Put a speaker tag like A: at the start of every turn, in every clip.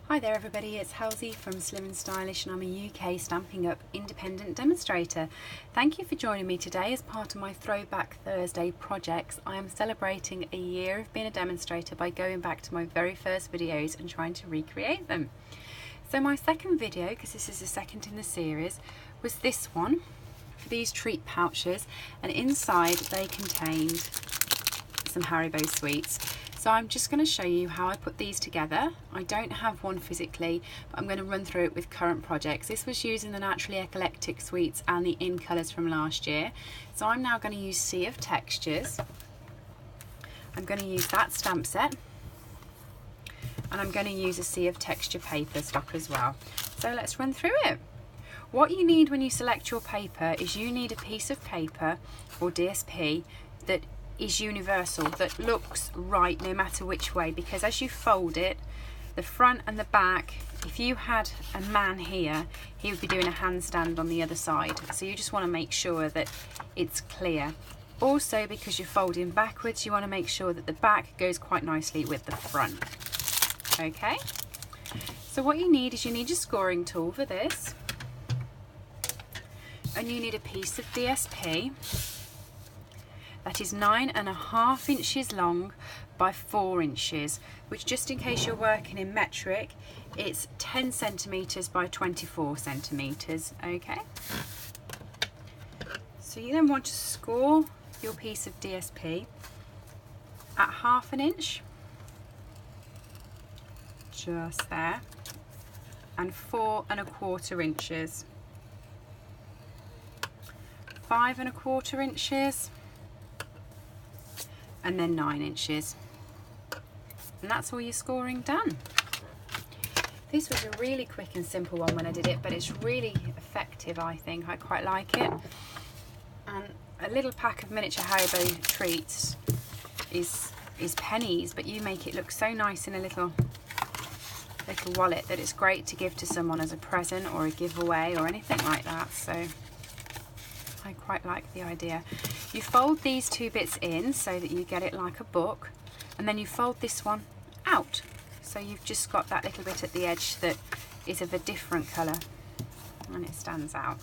A: Hi there everybody, it's Halsey from Slim and Stylish and I'm a UK Stampin' Up! Independent demonstrator. Thank you for joining me today as part of my Throwback Thursday projects. I am celebrating a year of being a demonstrator by going back to my very first videos and trying to recreate them. So my second video, because this is the second in the series, was this one for these treat pouches, and inside they contained some Haribo sweets. So I'm just going to show you how I put these together. I don't have one physically, but I'm going to run through it with current projects. This was using the Naturally Eclectic sweets and the in colours from last year. So I'm now going to use Sea of Textures. I'm going to use that stamp set. And I'm going to use a Sea of Texture paper stock as well. So let's run through it. What you need when you select your paper is you need a piece of paper or DSP that is universal, that looks right no matter which way, because as you fold it, the front and the back, if you had a man here, he would be doing a handstand on the other side. So you just want to make sure that it's clear. Also, because you're folding backwards, you want to make sure that the back goes quite nicely with the front. Okay, so what you need is you need your scoring tool for this, and you need a piece of DSP that is 9.5 inches long by 4 inches, which, just in case you're working in metric, it's 10 centimeters by 24 centimeters. Okay, so you then want to score your piece of DSP at 1/2 inch, just there, and 4.25 inches, 5.25 inches, and then 9 inches, and that's all your scoring done. This was a really quick and simple one when I did it, but it's really effective. I think I quite like it. And a little pack of miniature Haribo treats is pennies, but you make it look so nice in a little wallet that it's great to give to someone as a present or a giveaway or anything like that. So I quite like the idea. You fold these two bits in so that you get it like a book, and then you fold this one out, so you've just got that little bit at the edge that is of a different colour and it stands out.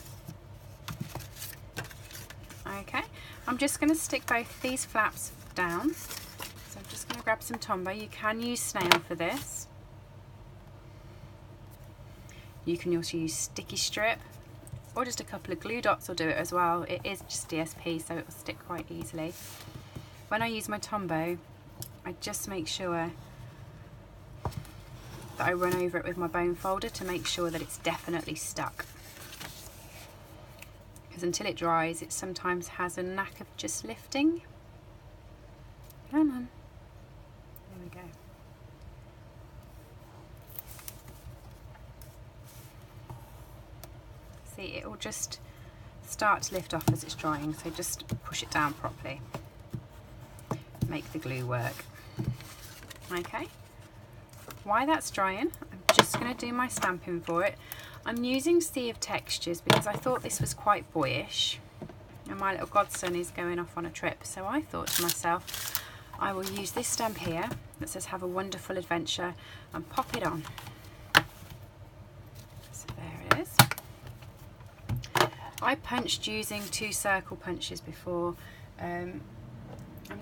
A: Okay, I'm just going to stick both these flaps down, so I'm just going to grab some Tombow. You can use snail for this. You can also use sticky strip, or just a couple of glue dots will do it as well. It is just DSP, so it will stick quite easily. When I use my Tombow, I just make sure that I run over it with my bone folder to make sure that it's definitely stuck. Because until it dries, it sometimes has a knack of just lifting. Come on. There we go. See, it will just start to lift off as it's drying, so just push it down properly. Make the glue work. Okay, while that's drying, I'm just going to do my stamping for it. I'm using Sea of Textures because I thought this was quite boyish, and my little godson is going off on a trip, so I thought to myself, I will use this stamp here that says "Have a wonderful adventure" and pop it on. So there it is. I punched using 2 circle punches before. I'm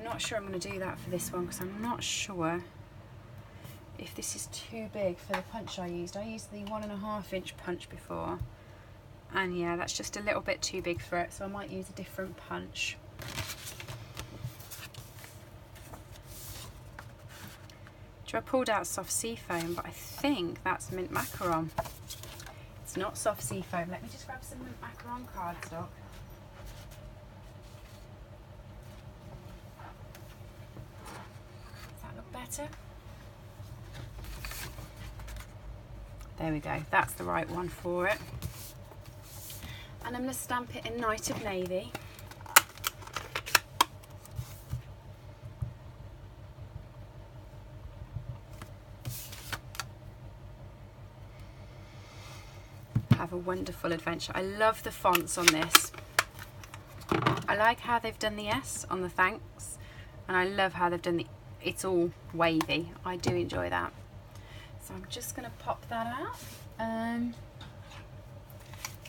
A: not sure I'm going to do that for this one because I'm not sure if this is too big for the punch I used. I used the 1.5 inch punch before, and yeah, that's just a little bit too big for it, so I might use a different punch. I pulled out soft sea foam, but I think that's mint macaron. It's not soft sea foam. Let me just grab some mint macaron cardstock. Does that look better? There we go. That's the right one for it. And I'm going to stamp it in Night of Navy. Have a wonderful adventure. I love the fonts on this. I like how they've done the S on the thanks, and I love how they've done the, it's all wavy. I do enjoy that. So I'm just going to pop that out. I'm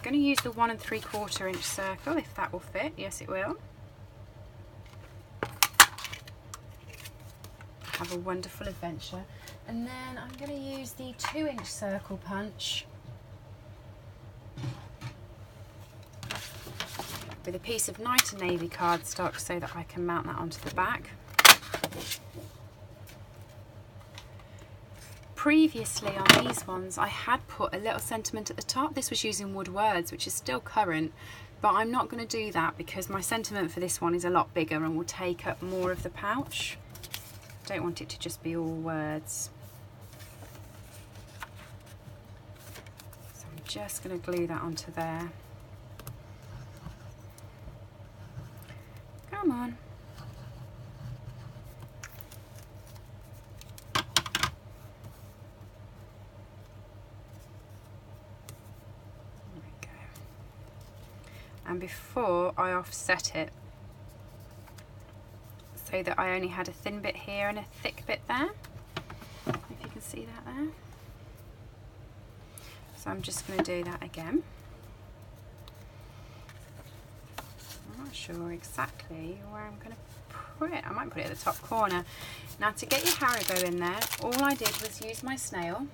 A: going to use the 1 3/4 inch circle, if that will fit. Yes, it will. Have a wonderful adventure. And then I'm going to use the 2-inch circle punch with a piece of Night and Navy cardstock so that I can mount that onto the back. Previously on these ones I had put a little sentiment at the top. This was using Wood Words, which is still current, but I'm not going to do that because my sentiment for this one is a lot bigger and will take up more of the pouch. I don't want it to just be all words. So I'm just going to glue that onto there. Come on. And before I offset it so that I only had a thin bit here and a thick bit there, if you can see that there. So I'm just going to do that again. I'm not sure exactly where I'm going to put it. I might put it at the top corner. Now to get your Haribo in there, all I did was use my snail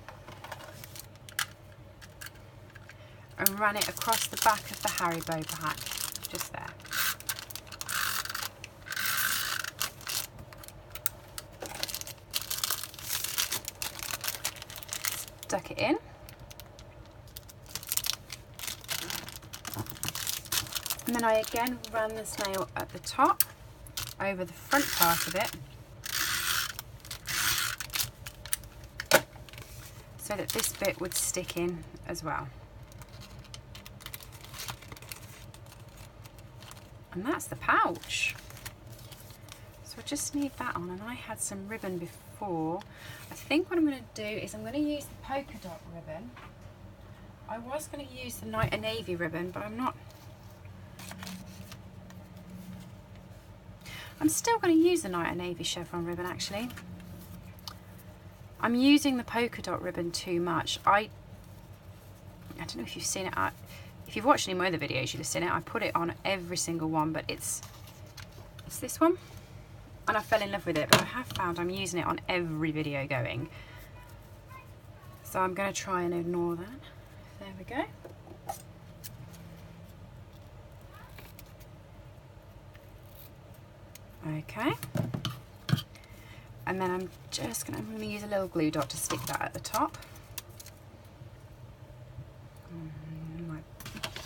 A: and run it across the back of the Haribo pack, just there. Stuck it in. And then I again ran the snail at the top, over the front part of it, so that this bit would stick in as well. And that's the pouch. So I just need that on, and I had some ribbon before. I think what I'm going to do is I'm going to use the polka dot ribbon. I was going to use the Night and Navy ribbon, but I'm still going to use the Night and Navy chevron ribbon actually. I'm using the polka dot ribbon too much. I don't know if you've seen it. If you've watched any of my other videos, you'll have seen it. I put it on every single one, but it's this one, and I fell in love with it. But I have found I'm using it on every video going, so I'm going to try and ignore that. There we go. Okay, and then I'm going to use a little glue dot to stick that at the top.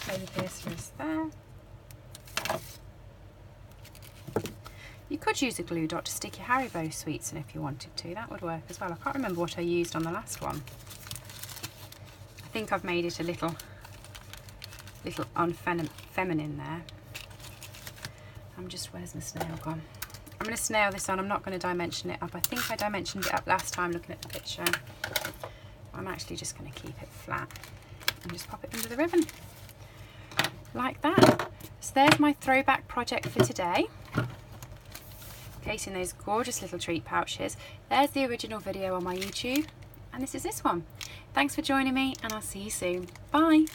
A: Baby piercer is there. You could use a glue dot to stick your Haribo sweets in if you wanted to. That would work as well. I can't remember what I used on the last one. I think I've made it a little unfeminine there. Where's my snail gone? I'm going to snail this on. I'm not going to dimension it up. I think I dimensioned it up last time looking at the picture. I'm actually just going to keep it flat and just pop it under the ribbon. Like that. So there's my throwback project for today. Casing those gorgeous little treat pouches. There's the original video on my YouTube, and this is this one. Thanks for joining me, and I'll see you soon. Bye.